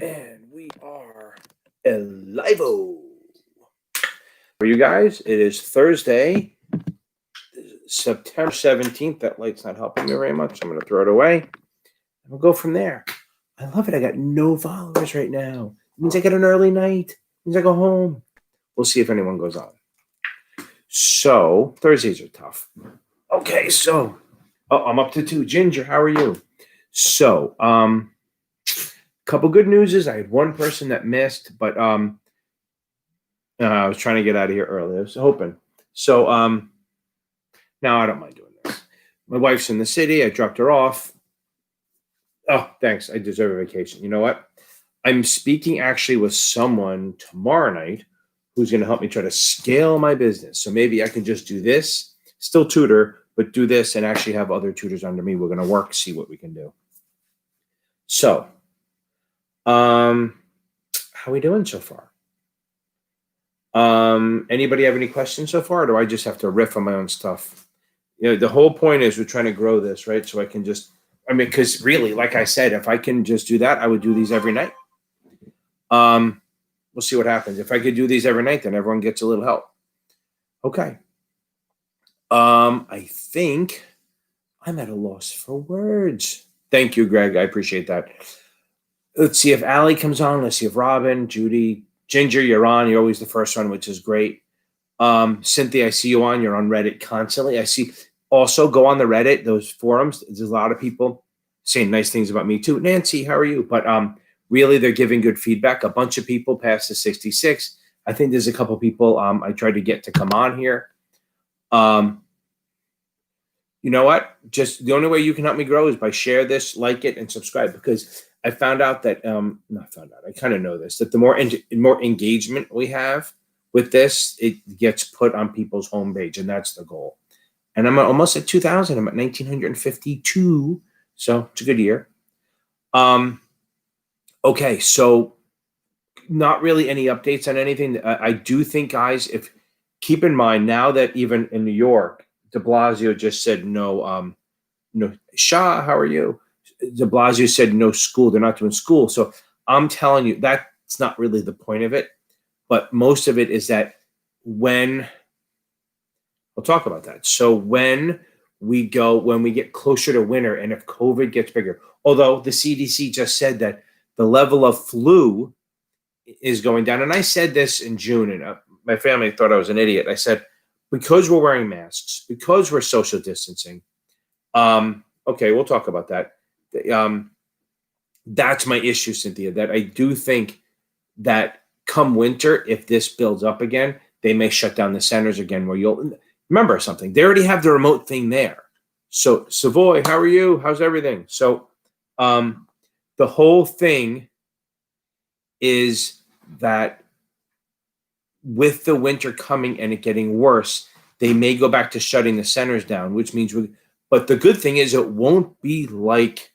And we are live-o. For you guys, it is Thursday, September 17th. That light's not helping me very much. I'm going to throw it away. And we'll go from there. I love it. I got no followers right now. It means I get an early night. It means I go home. We'll see if anyone goes on. So, Thursdays are tough. Okay, so, I'm up to 2. Ginger, how are you? So, couple good news is I had one person that missed, but I was trying to get out of here early. I was hoping. So now I don't mind doing this. My wife's in the city. I dropped her off. Oh, thanks. I deserve a vacation. You know what? I'm speaking actually with someone tomorrow night who's going to help me try to scale my business. So maybe I can just do this, still tutor, but do this and actually have other tutors under me. We're going to work, see what we can do. So, how are we doing so far? Anybody have any questions so far? Or do I just have to riff on my own stuff? You know, the whole point is we're trying to grow this, right? So I can just, because really, like I said, if I can just do that, I would do these every night. We'll see what happens. If I could do these every night, then everyone gets a little help. Okay. I think I'm at a loss for words. Thank you, Greg. I appreciate that. Let's see if Allie comes on. Let's see if Robin, Judy, Ginger, you're on. You're always the first one, which is great. Cynthia, I see you on. You're on Reddit constantly. I see. Also, go on the Reddit, those forums. There's a lot of people saying nice things about me too. Nancy, how are you? But really, they're giving good feedback. A bunch of people past the 66. I think there's a couple people I tried to get to come on here. You know what? Just the only way you can help me grow is by share this, like it, and subscribe, because I found out that, I kind of know this, that the more engagement we have with this, it gets put on people's homepage, and that's the goal. And I'm almost at 2,000. I'm at 1,952, so it's a good year. Okay, so not really any updates on anything. I do think, guys, keep in mind now that even in New York, de Blasio just said no, Shah, how are you? De Blasio said no school. They're not doing school. So I'm telling you, that's not really the point of it. But most of it is that we'll talk about that. So when we get closer to winter and if COVID gets bigger, although the CDC just said that the level of flu is going down. And I said this in June, and my family thought I was an idiot. I said, because we're wearing masks, because we're social distancing, okay, we'll talk about that. That's my issue, Cynthia, that I do think that come winter, if this builds up again, they may shut down the centers again where you'll remember something. They already have the remote thing there. So Savoy, how are you? How's everything? So the whole thing is that with the winter coming and it getting worse, they may go back to shutting the centers down, which means but the good thing is it won't be like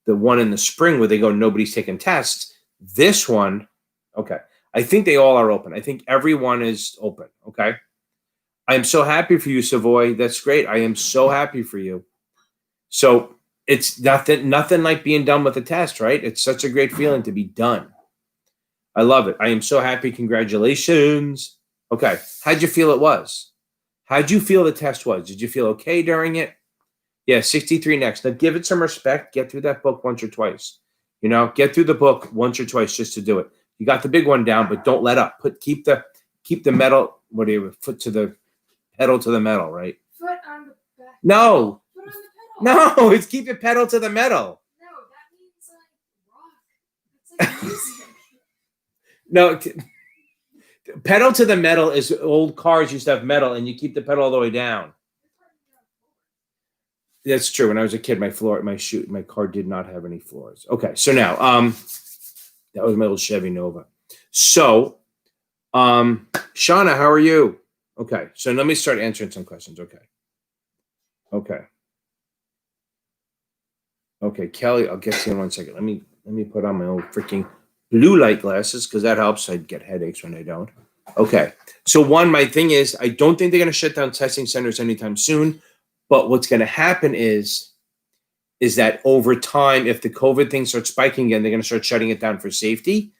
the one in the spring where they go, nobody's taking tests. This one, okay. I think they all are open. I think everyone is open, okay? I am so happy for you, Savoy. That's great. I am so happy for you. So it's nothing like being done with a test, right? It's such a great feeling to be done. I love it. I am so happy. Congratulations. Okay. How'd you feel it was? How'd you feel the test was? Did you feel okay during it? Yeah, 63 next. Now give it some respect. Get through that book once or twice. Get through the book once or twice just to do it. You got the big one down, but don't let up. Keep the metal, foot to the pedal to the metal, right? Foot on the back. No. Foot on the pedal. No, it's keep it pedal to the metal. No, that means like rock. That's like music. No, pedal to the metal is old cars used to have metal, and you keep the pedal all the way down. That's true. When I was a kid, my car did not have any floors. Okay, so now, that was my little Chevy Nova. So, Shauna, how are you? Okay, so let me start answering some questions. Okay, Kelly, I'll get to you in 1 second. Let me put on my old freaking blue light glasses because that helps. I get headaches when I don't. Okay, so my thing is, I don't think they're going to shut down testing centers anytime soon. But what's going to happen is is that over time, if the COVID thing starts spiking again, they're going to start shutting it down for safety.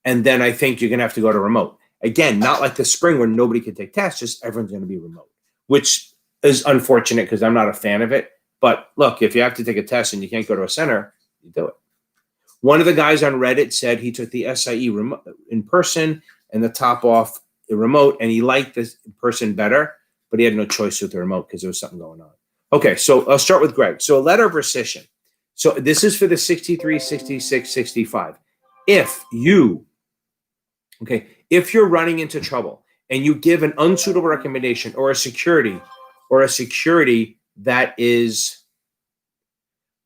And then I think you're going to have to go to remote. Again, not like the spring where nobody can take tests, just everyone's going to be remote, which is unfortunate because I'm not a fan of it. But look, if you have to take a test and you can't go to a center, you do it. One of the guys on Reddit said he took the SIE remote in person and the top off the remote, and he liked this in person better, but he had no choice with the remote because there was something going on. Okay, so I'll start with Greg. So a letter of rescission. So this is for the 63, 66, 65. If you're running into trouble and you give an unsuitable recommendation or a security that is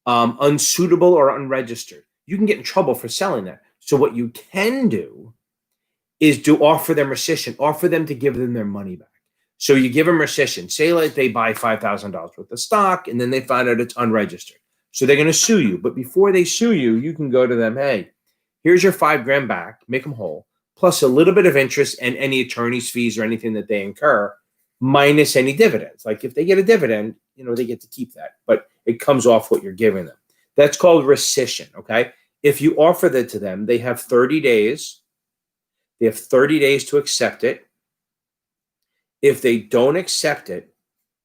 unsuitable or unregistered, you can get in trouble for selling that. So what you can do is to offer them rescission, offer them to give them their money back. So you give them rescission. Say like they buy $5,000 worth of stock and then they find out it's unregistered. So they're going to sue you. But before they sue you, you can go to them, hey, here's your $5,000 back, make them whole, plus a little bit of interest and any attorney's fees or anything that they incur, minus any dividends. Like if they get a dividend, they get to keep that, but it comes off what you're giving them. That's called rescission, okay? If you offer that to them, they have 30 days. They have 30 days to accept it. If they don't accept it,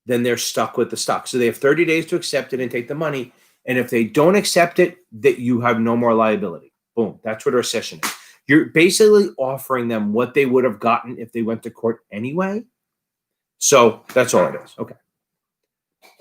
then they're stuck with the stock. So they have 30 days to accept it and take the money. And if they don't accept it, that you have no more liability. Boom. That's what a rescission is. You're basically offering them what they would have gotten if they went to court anyway. So that's all it is.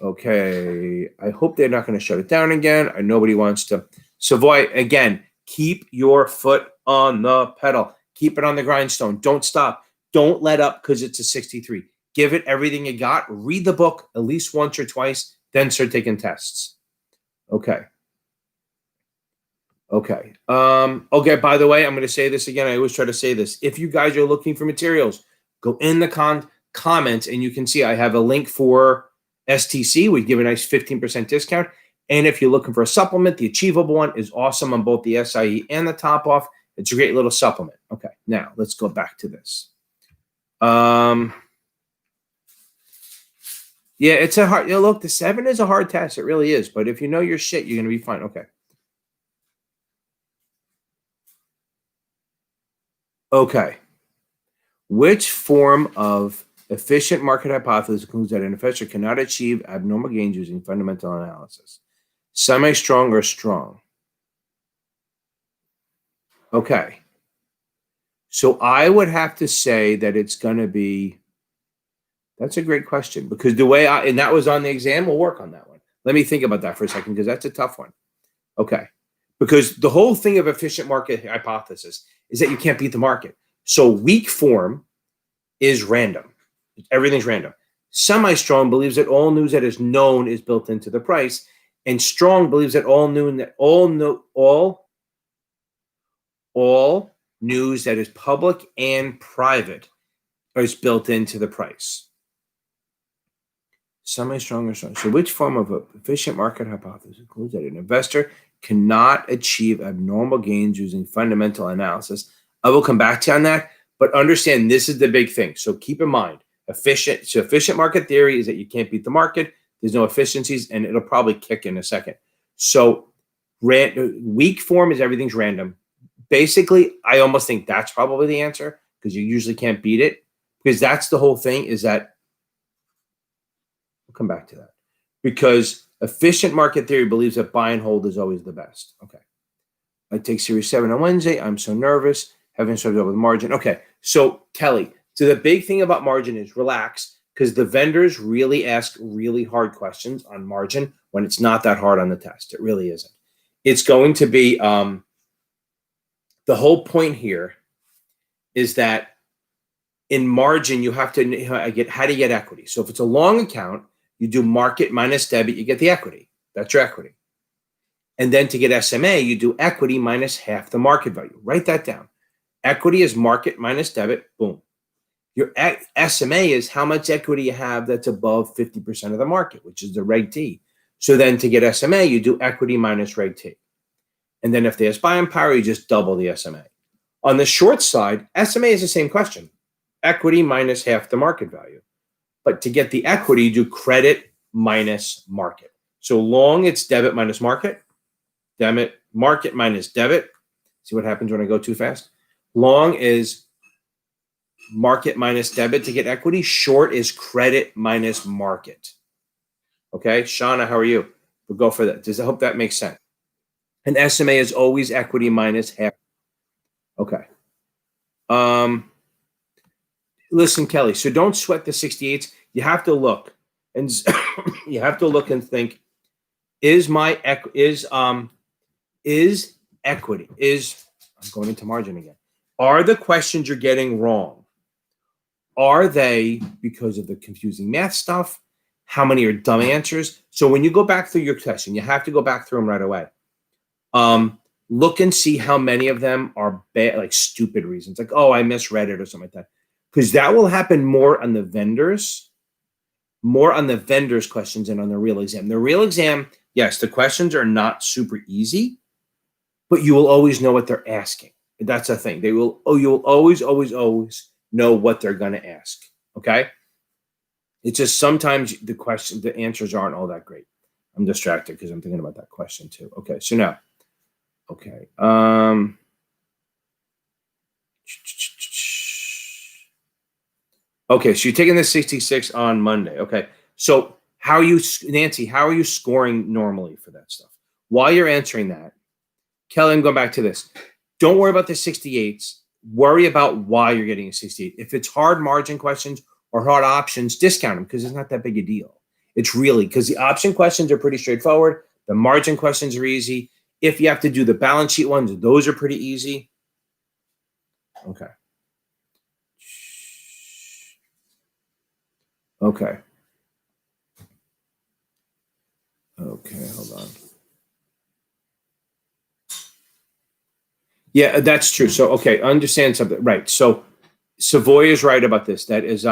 Okay. I hope they're not going to shut it down again. Nobody wants to. Savoy, again, keep your foot on the pedal. Keep it on the grindstone. Don't stop. Don't let up because it's a 63. Give it everything you got. Read the book at least once or twice, then start taking tests. Okay. Okay, by the way, I'm going to say this again. I always try to say this. If you guys are looking for materials, go in the comments and you can see I have a link for STC. We give a nice 15% discount. And if you're looking for a supplement, the Achievable one is awesome on both the SIE and the top off. It's a great little supplement. Okay, now let's go back to this. Yeah, it's a hard, look, the 7 is a hard test. It really is. But if you know your shit, you're going to be fine. Okay. Okay. Which form of efficient market hypothesis concludes that an investor cannot achieve abnormal gains using fundamental analysis? Semi-strong or strong? Okay. So I would have to say that it's going to be, that's a great question because the way and that was on the exam, we'll work on that one. Let me think about that for a second because that's a tough one. Okay. Because the whole thing of efficient market hypothesis is that you can't beat the market. So weak form is random. Everything's random. Semi-strong believes that all news that is known is built into the price, and strong believes that all news that is public and private is built into the price. Semi-strong or strong. So which form of efficient market hypothesis includes that an investor cannot achieve abnormal gains using fundamental analysis? I will come back to you on that, but understand this is the big thing. So keep in mind, efficient market theory is that you can't beat the market. There's no efficiencies, and it'll probably kick in a second. So weak form is everything's random. Basically, I almost think that's probably the answer because you usually can't beat it because that's the whole thing is that we'll come back to that because efficient market theory believes that buy and hold is always the best. Okay. I take series 7 on Wednesday. I'm so nervous. Haven't started out with margin. Okay. So Kelly, so the big thing about margin is relax because the vendors really ask really hard questions on margin when it's not that hard on the test. It really isn't. It's going to be, the whole point here is that in margin, you have to get, how do you get equity? So if it's a long account, you do market minus debit, you get the equity. That's your equity. And then to get SMA, you do equity minus half the market value. Write that down. Equity is market minus debit. Boom. Your SMA is how much equity you have that's above 50% of the market, which is the Reg T. So then to get SMA, you do equity minus Reg T. And then if there's buying power, you just double the SMA. On the short side, SMA is the same question. Equity minus half the market value. But to get the equity, you do credit minus market. So long, it's debit minus market. Debit, market minus debit. See what happens when I go too fast? Long is market minus debit to get equity. Short is credit minus market. Okay, Shauna, how are you? We'll go for that. I hope that makes sense. An SMA is always equity minus half. Okay. Listen, Kelly. So don't sweat the 68s. You have to look, and you have to look and think: is equity is? I'm going into margin again. Are the questions you're getting wrong? Are they because of the confusing math stuff? How many are dumb answers? So when you go back through your question, you have to go back through them right away. Look and see how many of them are bad, like stupid reasons, like, oh, I misread it or something like that. Because that will happen more on the vendors questions than on the real exam. The real exam, yes, the questions are not super easy, but you will always know what they're asking. That's the thing. You'll always know what they're going to ask. Okay. It's just sometimes the answers aren't all that great. I'm distracted because I'm thinking about that question too. Okay. So now, okay. Okay. So you're taking the 66 on Monday. Okay. So Nancy, how are you scoring normally for that stuff? While you're answering that, Kelly, I'm going back to this. Don't worry about the 68s. Worry about why you're getting a 68. If it's hard margin questions or hard options, discount them because it's not that big a deal. It's really because the option questions are pretty straightforward. The margin questions are easy. If you have to do the balance sheet ones, those are pretty easy. Okay. Okay. Okay, hold on. Yeah, that's true. So, okay, understand something. Right. So Savoy is right about this. That is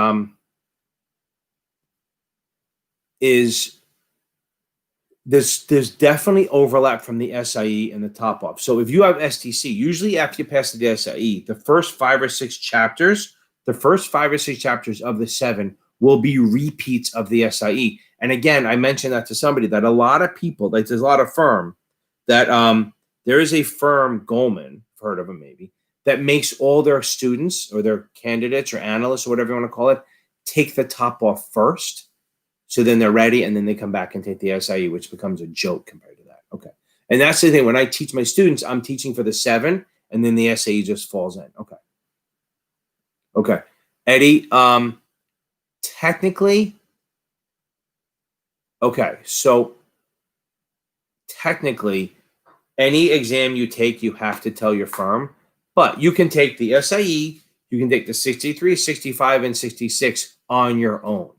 there's definitely overlap from the SIE and the top off. So if you have STC, usually after you pass the SIE, the first 5 or 6 chapters of the 7 will be repeats of the SIE. And again, I mentioned that to somebody that a lot of people, like there's a lot of firm that there is a firm, Goldman, heard of them maybe, that makes all their students or their candidates or analysts or whatever you want to call it, take the top off first. So then they're ready and then they come back and take the SIE, which becomes a joke compared to that. Okay. And that's the thing. When I teach my students, I'm teaching for the 7 and then the SIE just falls in. Okay. Okay. Eddie, technically, okay. So technically, any exam you take, you have to tell your firm, but you can take the SIE, you can take the 63, 65, and 66 on your own.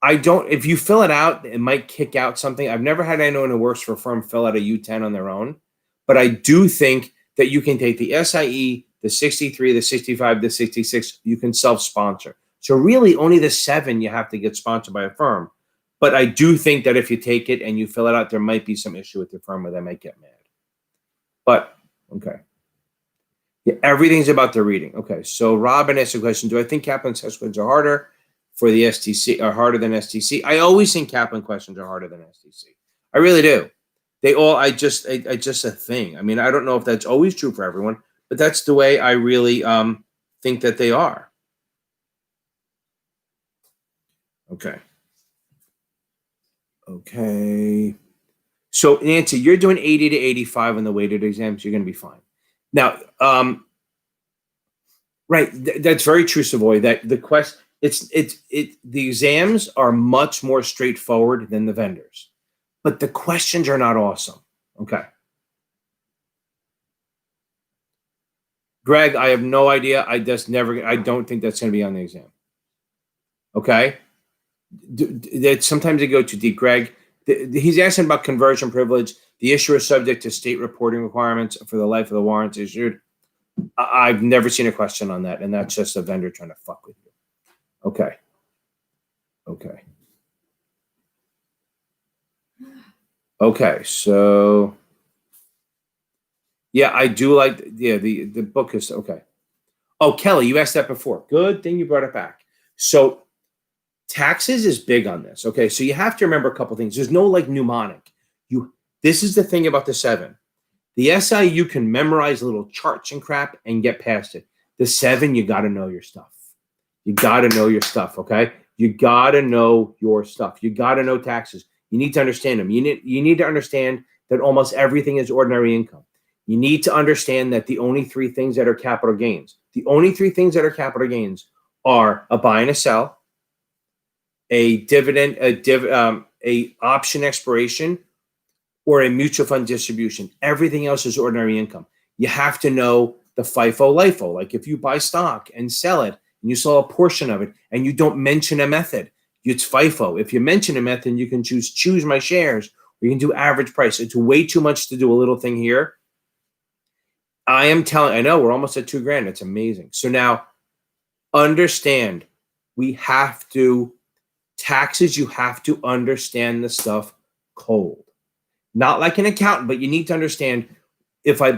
If you fill it out, it might kick out something. I've never had anyone who works for a firm fill out a U10 on their own, but I do think that you can take the SIE, the 63, the 65, the 66, you can self-sponsor. So really only the 7 you have to get sponsored by a firm. But I do think that if you take it and you fill it out, there might be some issue with your firm where they might get mad. But, okay. Yeah, everything's about the reading. Okay, so Robin asked a question. Do I think Kaplan test questions are harder for the STC, or harder than STC? I always think Kaplan questions are harder than STC. I really do. It's just a thing. I mean, I don't know if that's always true for everyone, but that's the way I really think that they are. Okay. Okay. So Nancy, you're doing 80 to 85 on the weighted exams. You're going to be fine. Now, right. That's very true, Savoy. That the the exams are much more straightforward than the vendors, but the questions are not awesome. Okay. Greg, I have no idea. I don't think that's going to be on the exam. Okay. Sometimes they go too deep. Greg, he's asking about conversion privilege. The issuer is subject to state reporting requirements for the life of the warrants issued. I've never seen a question on that, and that's just a vendor trying to fuck with you. Okay. Okay. Okay. So, yeah, I do like. Yeah, the book is okay. Oh, Kelly, you asked that before. Good thing you brought it back. So, taxes is big on this. Okay, so you have to remember a couple things. There's no like mnemonic. This is the thing about the 7. The SI, you can memorize little charts and crap and get past it. The 7, you got to know your stuff. You got to know your stuff, okay? You got to know your stuff. You got to know taxes. You need to understand them. You need to understand that almost everything is ordinary income. You need to understand that the only 3 things that are capital gains, the only 3 things that are capital gains are a buy and a sell, a dividend, a option expiration, or a mutual fund distribution. Everything else is ordinary income. You have to know the FIFO, LIFO. Like if you buy stock and sell it, and you sell a portion of it, and you don't mention a method, it's FIFO. If you mention a method, you can choose my shares, or you can do average price. It's way too much to do a little thing here. I know we're almost at $2,000. It's amazing. So now understand, taxes, you have to understand the stuff cold. Not like an accountant, but you need to understand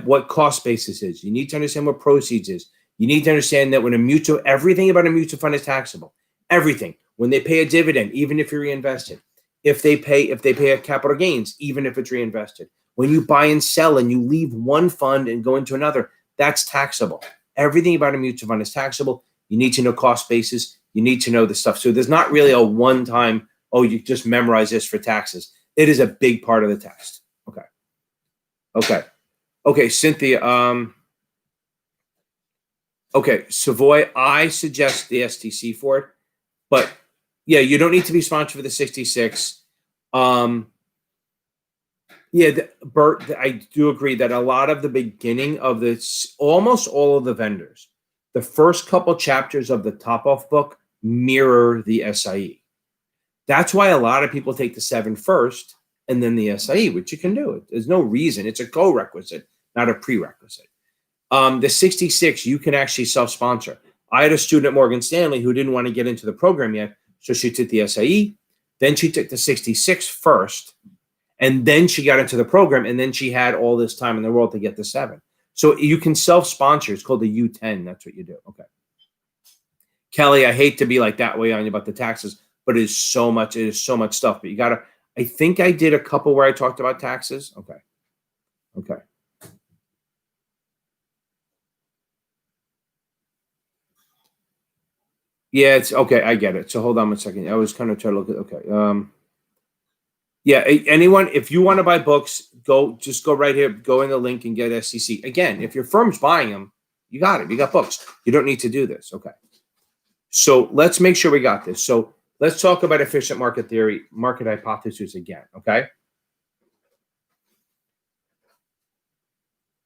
what cost basis is. You need to understand what proceeds is. You need to understand that everything about a mutual fund is taxable. Everything. When they pay a dividend, even if you reinvest it. If they pay a capital gains, even if it's reinvested. When you buy and sell and you leave one fund and go into another, that's taxable. Everything about a mutual fund is taxable. You need to know cost basis. You need to know the stuff. So there's not really a one-time, you just memorize this for taxes. It is a big part of the test. Okay, Cynthia. Okay, Savoy, I suggest the STC for it, but yeah, you don't need to be sponsored for the 66. Bert, I do agree that a lot of the beginning of this, almost all of the vendors, the first couple chapters of the top-off book mirror the SIE. That's why a lot of people take the 7 first and then the SIE, which you can do. There's no reason. It's a co-requisite, not a prerequisite. The 66, you can actually self-sponsor. I had a student at Morgan Stanley who didn't want to get into the program yet, so she took the SIE, then she took the 66 first, and then she got into the program, and then she had all this time in the world to get the 7. So you can self-sponsor. It's called the U10. That's what you do. Okay. Kelly, I hate to be like that way on you about the taxes, but it is so much stuff. But you got to, I think I did a couple where I talked about taxes. Okay. Yeah, it's okay. I get it. So hold on one second. I was kind of trying to look at, okay. Yeah, anyone, if you want to buy books, just go right here, go in the link and get SCC. Again, if your firm's buying them, you got it. You got books. You don't need to do this. Okay. So let's make sure we got this. So let's talk about efficient market theory, market hypothesis again. Okay.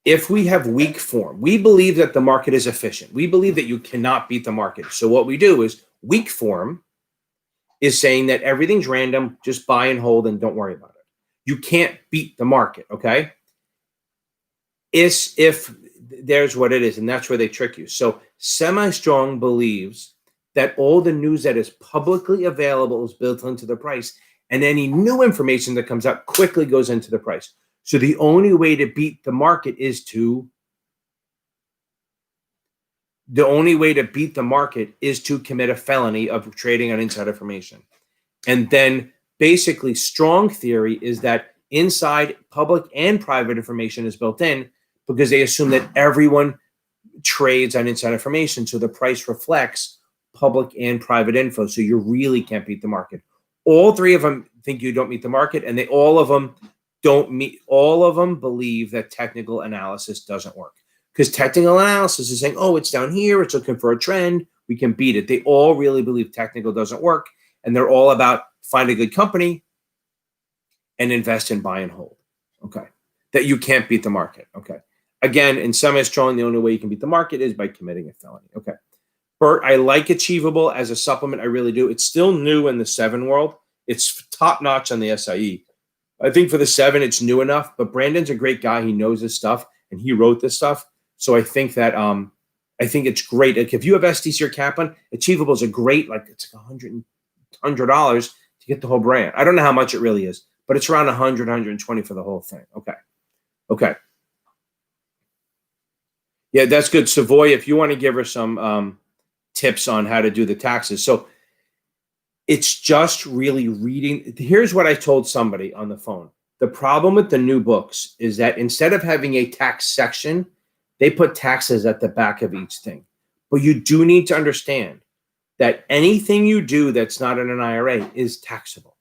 If we have weak form, we believe that the market is efficient. We believe that you cannot beat the market. So what we do is weak form is saying that everything's random, just buy and hold and don't worry about it. You can't beat the market, okay? If there's what it is, and that's where they trick you. So semi-strong believes that all the news that is publicly available is built into the price, and any new information that comes out quickly goes into the price. So the only way to beat the market is to commit a felony of trading on inside information. And then basically strong theory is that inside public and private information is built in because they assume that everyone trades on inside information. So the price reflects public and private info. So you really can't beat the market. All 3 of them think you don't meet the market, and all of them believe that technical analysis doesn't work. Because technical analysis is saying, it's down here, it's looking for a trend, we can beat it. They all really believe technical doesn't work, and they're all about find a good company and invest in buy and hold. Okay. That you can't beat the market. Okay. Again, in semi-strong, the only way you can beat the market is by committing a felony. Okay. Bert, I like Achievable as a supplement. I really do. It's still new in the 7 world. It's top-notch on the SIE. I think for the 7, it's new enough, but Brandon's a great guy. He knows this stuff, and he wrote this stuff. So I think that I think it's great. Like if you have STC or Kaplan, Achievable is a great, it's like $100 to get the whole brand. I don't know how much it really is, but it's around 100, 120 for the whole thing. Okay. Yeah, that's good. So, Savoy, if you want to give her some tips on how to do the taxes. So It's just really reading. Here's what I told somebody on the phone. The problem with the new books is that instead of having a tax section, they put taxes at the back of each thing. But you do need to understand that anything you do that's not in an IRA is taxable.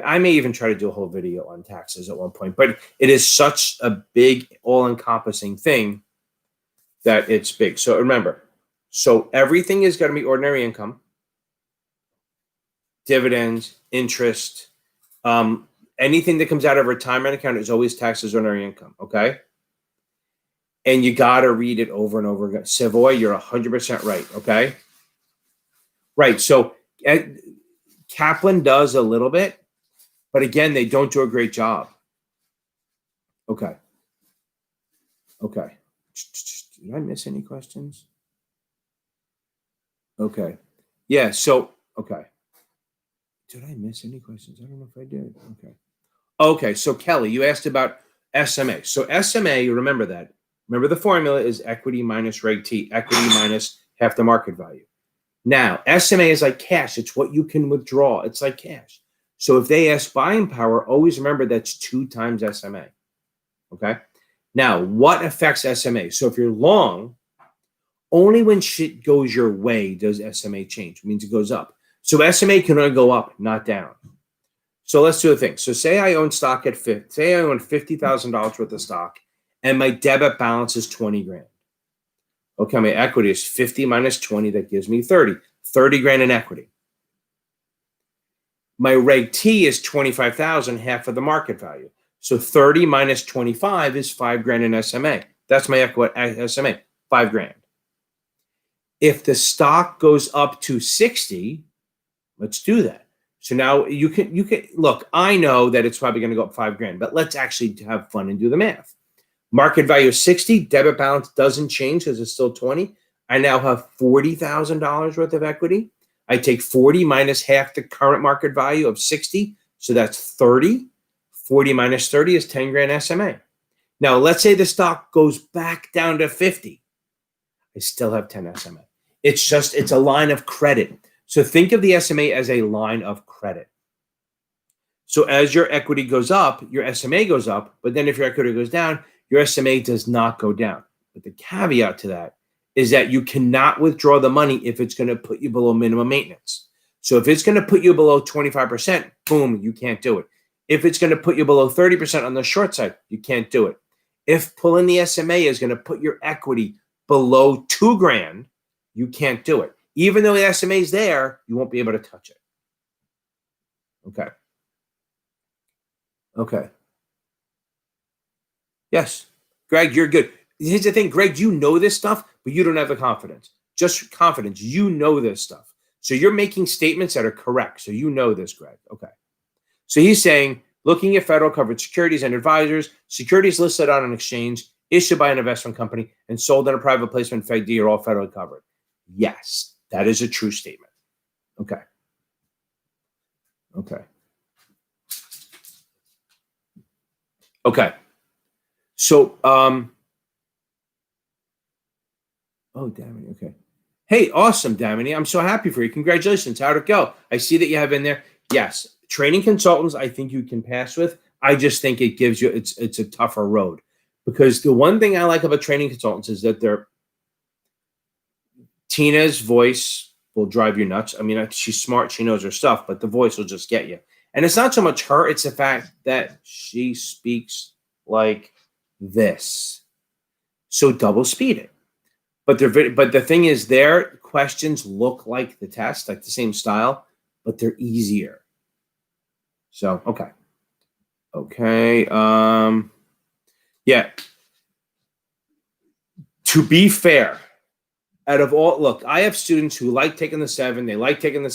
I may even try to do a whole video on taxes at one point, but it is such a big, all-encompassing thing that it's big. So remember, so everything is going to be ordinary income, dividends, interest, anything that comes out of a retirement account is always taxed as ordinary income, okay? And you got to read it over and over again. Savoy, you're 100% right, okay? Right, so Kaplan does a little bit, but again, they don't do a great job. Okay. Okay. Did I miss any questions? Okay. Yeah, so, okay. Did I miss any questions? I don't know if I did. Okay. Okay, so Kelly, you asked about SMA. So SMA, you remember that. Remember the formula is equity minus Reg T, equity minus half the market value. Now, SMA is like cash. It's what you can withdraw. It's like cash. So if they ask buying power, always remember that's 2 times SMA. Okay? Now, what affects SMA? So if you're long, only when shit goes your way does SMA change. It means it goes up. So SMA can only go up, not down. So let's do a thing. So say I own stock at say I own $50,000 worth of stock, and my debit balance is 20 grand. Okay, my equity is 50 minus 20. That gives me 30. 30 grand in equity. My Reg T is 25,000, half of the market value. So 30 minus 25 is 5 grand in SMA. That's my SMA, 5 grand. If the stock goes up to 60, let's do that. So now you can look, I know that it's probably going to go up 5 grand, but let's actually have fun and do the math. Market value is 60, debit balance doesn't change because it's still 20. I now have $40,000 worth of equity. I take 40 minus half the current market value of 60, so that's 30. 40 minus 30 is 10 grand SMA. Now, let's say the stock goes back down to 50. I still have 10 SMA. It's a line of credit. So think of the SMA as a line of credit. So as your equity goes up, your SMA goes up, but then if your equity goes down, your SMA does not go down. But the caveat to that is that you cannot withdraw the money if it's going to put you below minimum maintenance. So if it's going to put you below 25%, boom, you can't do it. If it's going to put you below 30% on the short side, you can't do it. If pulling the SMA is going to put your equity below 2 grand, you can't do it. Even though the SMA is there, you won't be able to touch it. Okay. Okay. Yes. Greg, you're good. Here's the thing, Greg, you know this stuff, but you don't have the confidence. Just confidence. You know this stuff. So you're making statements that are correct. So you know this, Greg. Okay. So he's saying, looking at federal covered securities and advisors, securities listed on an exchange, issued by an investment company, and sold in a private placement Fed D are all federally covered. Yes, that is a true statement. Okay. Okay. Okay. So, oh, Damini, okay. Hey, awesome, Damini. I'm so happy for you. Congratulations. How'd it go? I see that you have in there. Yes, training consultants, I think you can pass with. I just think it gives you, it's a tougher road. Because the one thing I like about training consultants is that Tina's voice will drive you nuts. I mean, she's smart. She knows her stuff, but the voice will just get you. And it's not so much her. It's the fact that she speaks like this. So double speed it. But the thing is, their questions look like the test, like the same style, but they're easier. So, okay. Okay. Yeah. To be fair, out of all, look, I have students who like taking the 7. They like taking the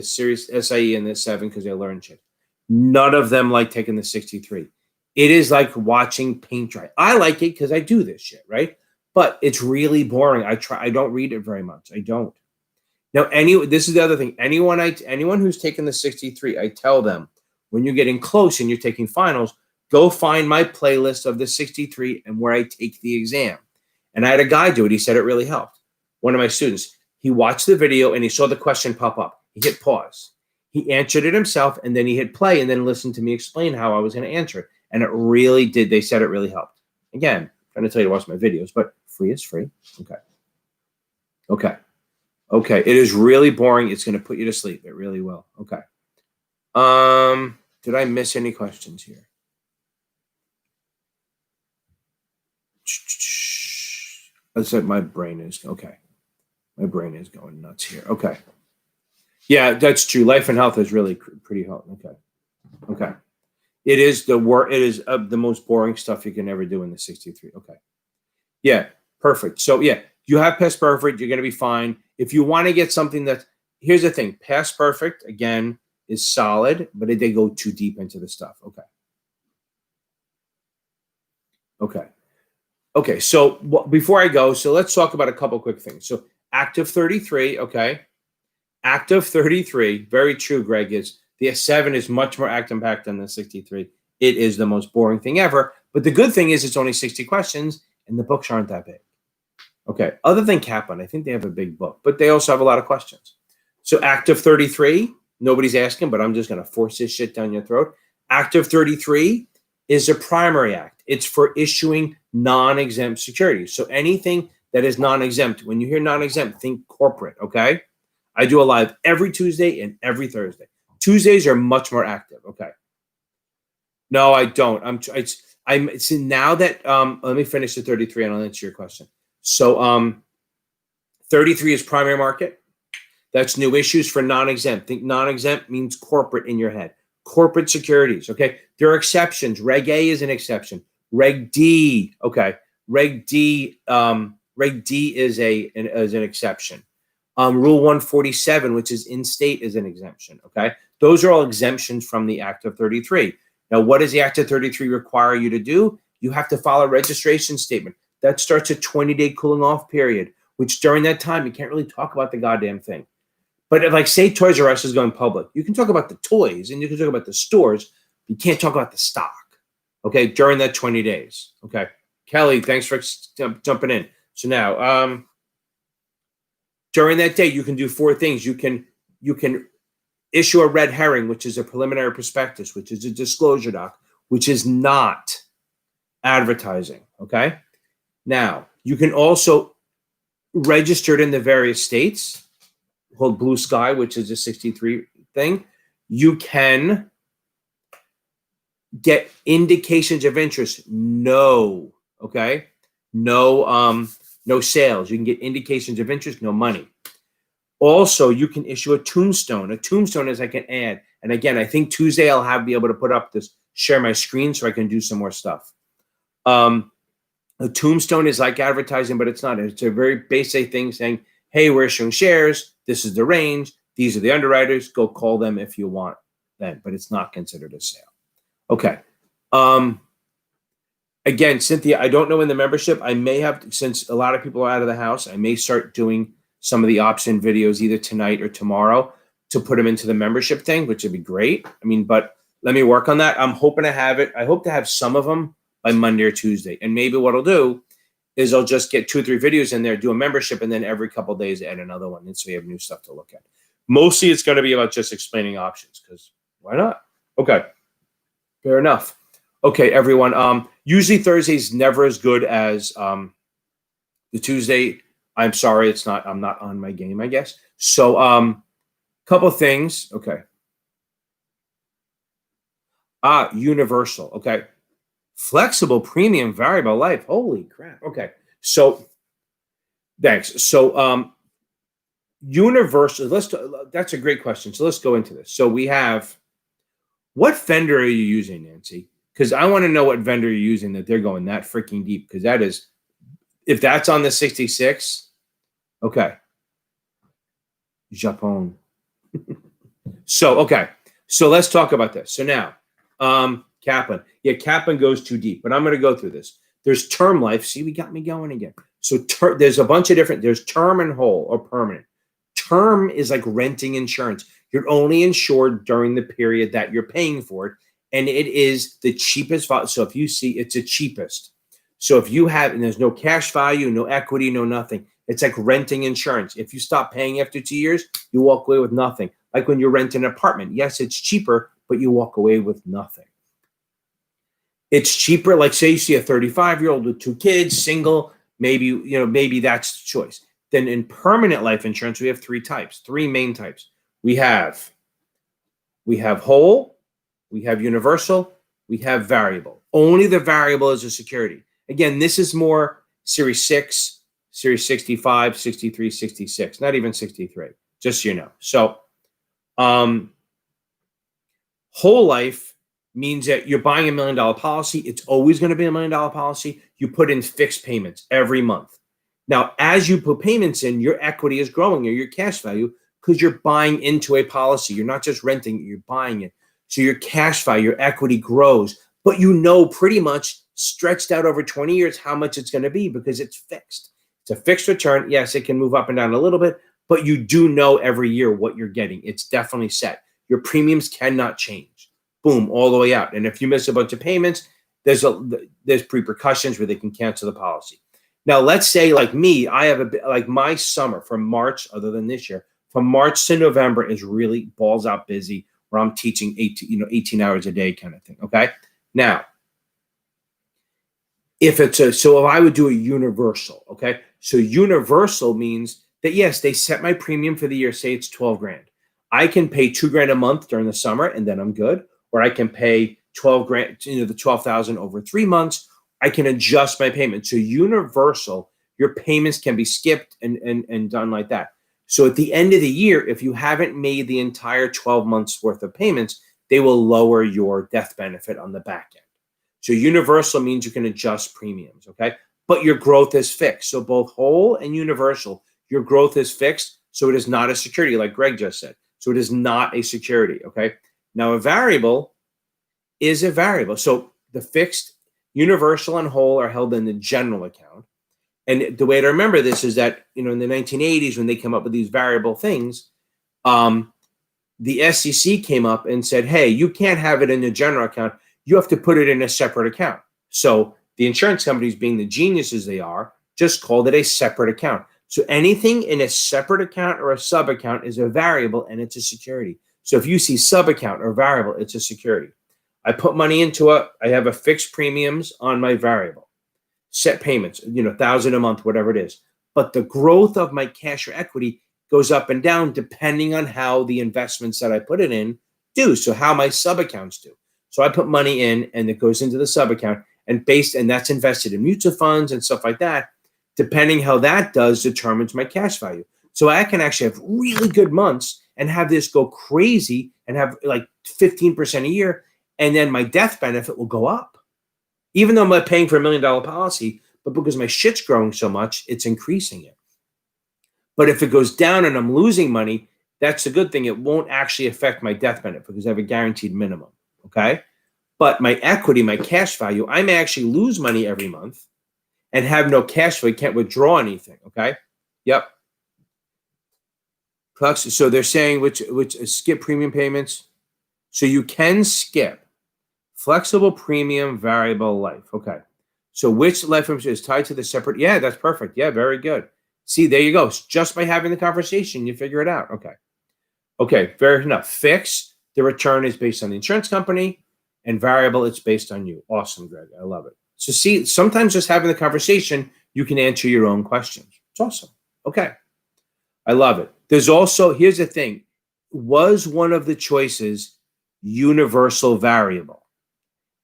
serious SIE and the 7 because they learn shit. None of them like taking the 63. It is like watching paint dry. I like it because I do this shit, right? But it's really boring. I don't read it very much. I don't. Now, this is the other thing. Anyone who's taken the 63, I tell them, when you're getting close and you're taking finals, go find my playlist of the 63 and where I take the exam. And I had a guy do it. He said it really helped. One of my students, he watched the video and he saw the question pop up. He hit pause. He answered it himself, and then he hit play, and then listened to me explain how I was going to answer it. And it really did. They said it really helped. Again, I'm trying to tell you to watch my videos, but free is free. Okay. Okay. Okay. It is really boring. It's going to put you to sleep. It really will. Okay. Did I miss any questions here? I said my brain is okay. My brain is going nuts here. Okay. Yeah, that's true. Life and health is really pretty hard. Okay. Okay. It is the work. It is the most boring stuff you can ever do in the 63. Okay. Yeah. Perfect. So yeah, you have past perfect. You're going to be fine. If you want to get something that, here's the thing. Past perfect again is solid, but they go too deep into the stuff. Okay. Okay. Okay. So before I go, so let's talk about a couple quick things. So active 33. Okay. Active 33. Very true, Greg. Is the S7 is much more action-packed than the 63. It is the most boring thing ever. But the good thing is it's only 60 questions and the books aren't that big. Okay. Other than Kaplan, I think they have a big book, but they also have a lot of questions. So active 33, nobody's asking, but I'm just going to force this shit down your throat. Active 33 is a primary act. It's for issuing non-exempt securities. So anything that is non-exempt, when you hear non-exempt, think corporate, okay? I do a live every Tuesday and every Thursday. Tuesdays are much more active. Okay. No, I don't. I'm see now that let me finish the 33 and I'll answer your question. So 33 is primary market. That's new issues for non-exempt. Think non-exempt means corporate in your head. Corporate securities. Okay. There are exceptions. Reg A is an exception. Reg D. Okay. Reg D is an exception. Rule 147, which is in-state, is an exemption, okay? Those are all exemptions from the Act of 33. Now, what does the Act of 33 require you to do? You have to file a registration statement. That starts a 20-day cooling off period, which during that time, you can't really talk about the goddamn thing. But if, like, say Toys R Us is going public, you can talk about the toys and you can talk about the stores. You can't talk about the stock, okay, during that 20 days, okay? Kelly, thanks for jumping in. So now, during that day, you can do four things. You can issue a red herring, which is a preliminary prospectus, which is a disclosure doc, which is not advertising. Okay. Now, you can also register it in the various states, called Blue Sky, which is a 63 thing. You can get indications of interest. No. Okay. No sales. You can get indications of interest, no money. Also, you can issue a tombstone. A tombstone is like an ad. And again, I think Tuesday I'll be able to put up this, share my screen so I can do some more stuff. A tombstone is like advertising, but it's not. It's a very basic thing saying, hey, we're issuing shares. This is the range. These are the underwriters. Go call them if you want that, but it's not considered a sale. Okay. Again, Cynthia, I don't know in the membership. I may have, since a lot of people are out of the house, I may start doing some of the option videos either tonight or tomorrow to put them into the membership thing, which would be great. I mean, but let me work on that. I'm hoping to have it. I hope to have some of them by Monday or Tuesday. And maybe what I'll do is I'll just get 2 or 3 videos in there, do a membership, and then every couple of days add another one. And so we have new stuff to look at. Mostly it's going to be about just explaining options because why not? Okay. Fair enough. Okay, everyone. Usually Thursday's never as good as the Tuesday. I'm sorry, it's not. I'm not on my game, I guess. So, couple things. Okay. Universal. Okay. Flexible premium variable life. Holy crap. Okay. So, thanks. So, universal. That's a great question. So let's go into this. So we have. What vendor are you using, Nancy? Because I want to know what vendor you're using that they're going that freaking deep. Because that is, if that's on the 66, okay. Japon. So, okay. So let's talk about this. So now, Kaplan. Yeah, Kaplan goes too deep, but I'm going to go through this. There's term life. See, we got me going again. So there's a bunch of different, there's term and whole or permanent. Term is like renting insurance. You're only insured during the period that you're paying for it. And it is the cheapest. So if you see, it's the cheapest. So if you have, and there's no cash value, no equity, no nothing. It's like renting insurance. If you stop paying after 2 years, you walk away with nothing. Like when you rent an apartment, yes, it's cheaper, but you walk away with nothing. It's cheaper, like say you see a 35-year-old with 2 kids, single, maybe that's the choice. Then in permanent life insurance, we have 3 main types. We have whole, we have universal, we have variable. Only the variable is a security. Again, this is more Series 6, Series 65, 63, 66, not even 63, just so you know. So whole life means that you're buying $1 million policy. It's always going to be $1 million policy. You put in fixed payments every month. Now, as you put payments in, your equity is growing or your cash value because you're buying into a policy. You're not just renting it, you're buying it. So your cash value, your equity grows, but you know pretty much stretched out over 20 years how much it's going to be because it's fixed. It's a fixed return. Yes, it can move up and down a little bit, but you do know every year what you're getting. It's definitely set. Your premiums cannot change. Boom, all the way out. And if you miss a bunch of payments, there's repercussions where they can cancel the policy. Now, let's say like me, I have like my summer from March, other than this year, from March to November is really balls out busy where I'm teaching 18 hours a day kind of thing. Okay. Now, if I would do a universal, okay. So universal means that yes, they set my premium for the year, say it's 12 grand. I can pay $2,000 a month during the summer and then I'm good. Or I can pay 12 grand, the 12,000 over 3 months. I can adjust my payment. So universal, your payments can be skipped and done like that. So at the end of the year, if you haven't made the entire 12 months worth of payments, they will lower your death benefit on the back end. So universal means you can adjust premiums, okay? But your growth is fixed. So both whole and universal, your growth is fixed. So it is not a security like Greg just said. So it is not a security, okay? Now, a variable is a variable. So the fixed, universal, and whole are held in the general account. And the way to remember this is that, in the 1980s, when they came up with these variable things, the SEC came up and said, hey, you can't have it in the general account. You have to put it in a separate account. So the insurance companies, being the geniuses they are, just called it a separate account. So anything in a separate account or a sub account is a variable and it's a security. So if you see sub account or variable, it's a security. I put money into I have a fixed premiums on my variable, set payments, $1,000 a month, whatever it is. But the growth of my cash or equity goes up and down depending on how the investments that I put it in do. So how my sub accounts do. So I put money in and it goes into the sub account and that's invested in mutual funds and stuff like that. Depending how that does determines my cash value. So I can actually have really good months and have this go crazy and have like 15% a year. And then my death benefit will go up. Even though I'm paying for $1 million policy, but because my shit's growing so much, it's increasing it. But if it goes down and I'm losing money, that's a good thing. It won't actually affect my death benefit because I have a guaranteed minimum. Okay. But my equity, my cash value, I may actually lose money every month and have no cash flow. I can't withdraw anything. Okay. Yep. So they're saying which skip premium payments. So you can skip flexible premium variable life. Okay. So which life insurance is tied to the separate? Yeah, that's perfect. Yeah, very good. See, there you go. Just by having the conversation, you figure it out. Okay. Okay, fair enough. Fixed, the return is based on the insurance company, and variable, it's based on you. Awesome, Greg. I love it. So see, sometimes just having the conversation, you can answer your own questions. It's awesome. Okay. I love it. There's also, here's the thing. Was one of the choices universal variable?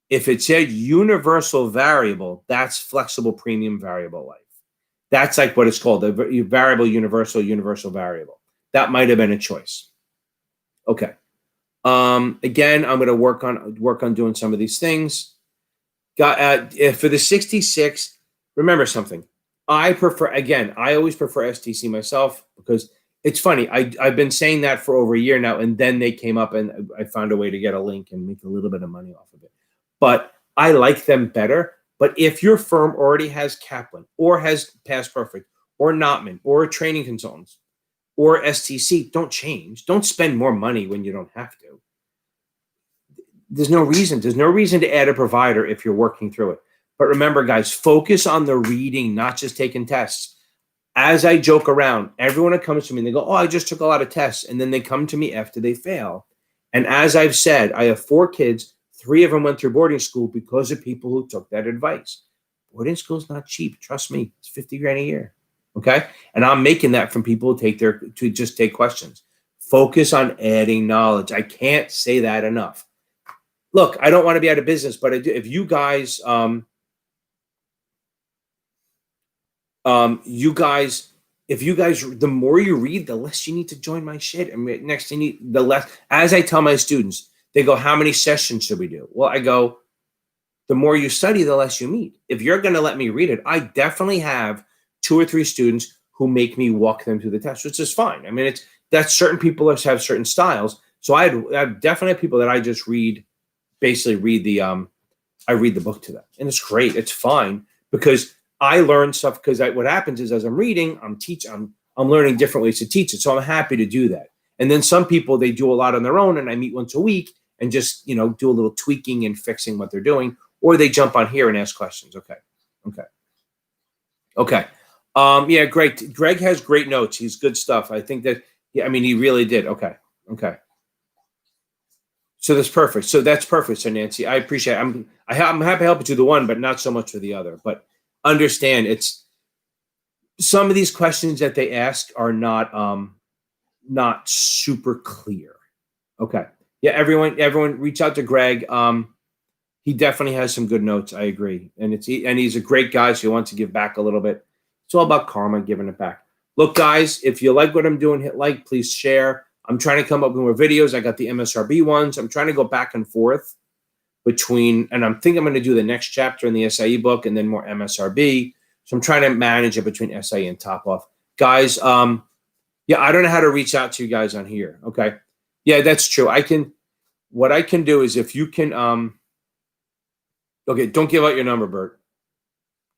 If it said universal variable, that's flexible premium variable life. That's like what it's called, the variable universal variable. That might have been a choice. Okay. Again, I'm going to work on doing some of these things. For the 66, remember something. I always prefer STC myself because it's funny. I've been saying that for over a year now, and then they came up and I found a way to get a link and make a little bit of money off of it. But I like them better. But if your firm already has Kaplan or has Past Perfect or Notman or training consultants or STC, don't change. Don't spend more money when you don't have to. There's no reason. There's no reason to add a provider if you're working through it. But remember, guys, focus on the reading, not just taking tests. as I joke around, everyone that comes to me and they go, oh, I just took a lot of tests. And then they come to me after they fail. And as I've said, I have 4 kids. 3 of them went through boarding school because of people who took that advice. Boarding school is not cheap. Trust me, it's 50 grand a year. Okay. And I'm making that from people to just take questions. Focus on adding knowledge. I can't say that enough. Look, I don't want to be out of business, but I do. If you guys, the more you read, the less you need to join my shit. And next thing the less, as I tell my students, they go, how many sessions should we do? Well, I go, the more you study, the less you meet. If you're going to let me read it, I definitely have 2 or 3 students who make me walk them through the test, which is fine. I mean, that certain people have certain styles. So I definitely have people that I just basically read the book to them. And it's great. It's fine because I learn stuff because what happens is as I'm reading, I'm learning different ways to teach it. So I'm happy to do that. And then some people, they do a lot on their own and I meet once a week and just, do a little tweaking and fixing what they're doing, or they jump on here and ask questions. Okay. Yeah, great. Greg has great notes. He's good stuff. I think that, he really did. Okay. So that's perfect. So Nancy, I appreciate it. I'm happy to help you do the one, but not so much for the other. But understand, it's some of these questions that they ask are not super clear. Okay. Yeah, everyone reach out to Greg. He definitely has some good notes. I agree. And he's a great guy, so he wants to give back a little bit. It's all about karma, giving it back. Look, guys, if you like what I'm doing, hit like, please share. I'm trying to come up with more videos. I got the MSRB ones. I'm trying to go back and forth and I'm thinking I'm going to do the next chapter in the SIE book and then more MSRB. So I'm trying to manage it between SIE and Top Off. Guys, yeah, I don't know how to reach out to you guys on here. Okay. Yeah, that's true. What I can do is if you can, okay, don't give out your number, Bert.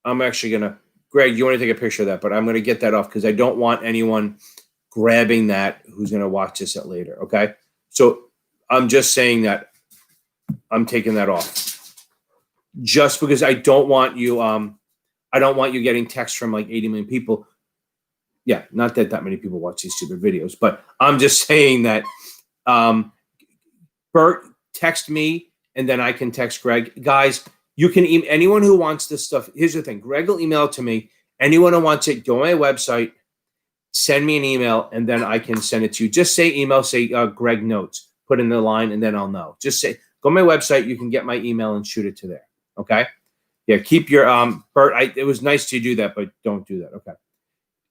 I'm actually going to, Greg, you want to take a picture of that, but I'm going to get that off because I don't want anyone grabbing that who's going to watch this at later. Okay. So I'm just saying that I'm taking that off just because I don't want you getting texts from like 80 million people. Yeah. Not that many people watch these stupid videos, but I'm just saying that, Bert, text me and then I can text Greg. Guys, you can email anyone who wants this stuff. Here's the thing. Greg will email it to me. Anyone who wants it, go on my website, send me an email, and then I can send it to you. Just say email, say Greg notes, put in the line, and then I'll know. Just say, go on my website. You can get my email and shoot it to there. Okay? Yeah, keep your, Bert, it was nice to do that, but don't do that. Okay.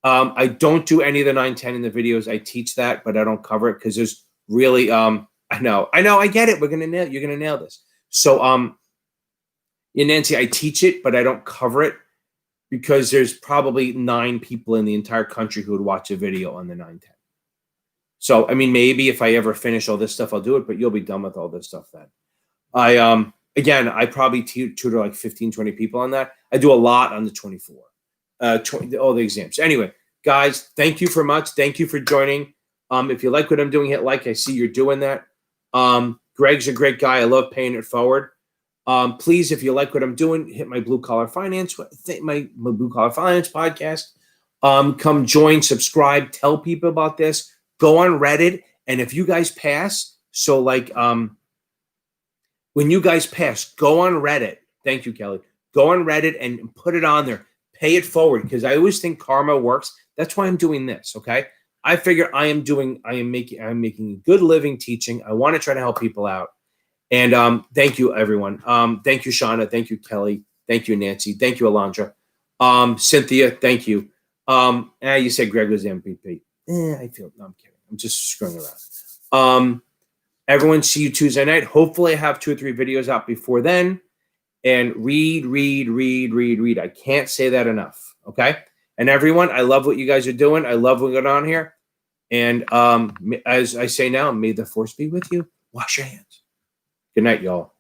I don't do any of the 910 in the videos. I teach that, but I don't cover it because there's really, I know, I get it. You're going to nail this. So, yeah, Nancy, I teach it, but I don't cover it because there's probably 9 people in the entire country who would watch a video on the 910. So, maybe if I ever finish all this stuff, I'll do it, but you'll be done with all this stuff then. I probably tutor like 15, 20 people on that. I do a lot on the 24, all the exams. Anyway, guys, thank you for much. Thank you for joining. If you like what I'm doing, hit like. I see you're doing that. Greg's a great guy. I love paying it forward. Please, if you like what I'm doing, hit my Blue Collar Finance, my Blue Collar Finance podcast. Come join, subscribe, tell people about this. Go on Reddit, and if you guys pass, so like when you guys pass, go on Reddit. Thank you, Kelly. Go on Reddit and put it on there. Pay it forward because I always think karma works. That's why I'm doing this. Okay, I figure I am making a good living teaching. I want to try to help people out. And thank you, everyone. Thank you, Shauna. Thank you, Kelly. Thank you, Nancy. Thank you, Alondra. Cynthia, thank you. You said Greg was the MVP. No, I'm kidding. I'm just screwing around. Everyone, see you Tuesday night. Hopefully I have 2 or 3 videos out before then. And read. I can't say that enough. Okay? And everyone, I love what you guys are doing. I love what's going on here. And as I say now, may the force be with you. Wash your hands. Good night, y'all.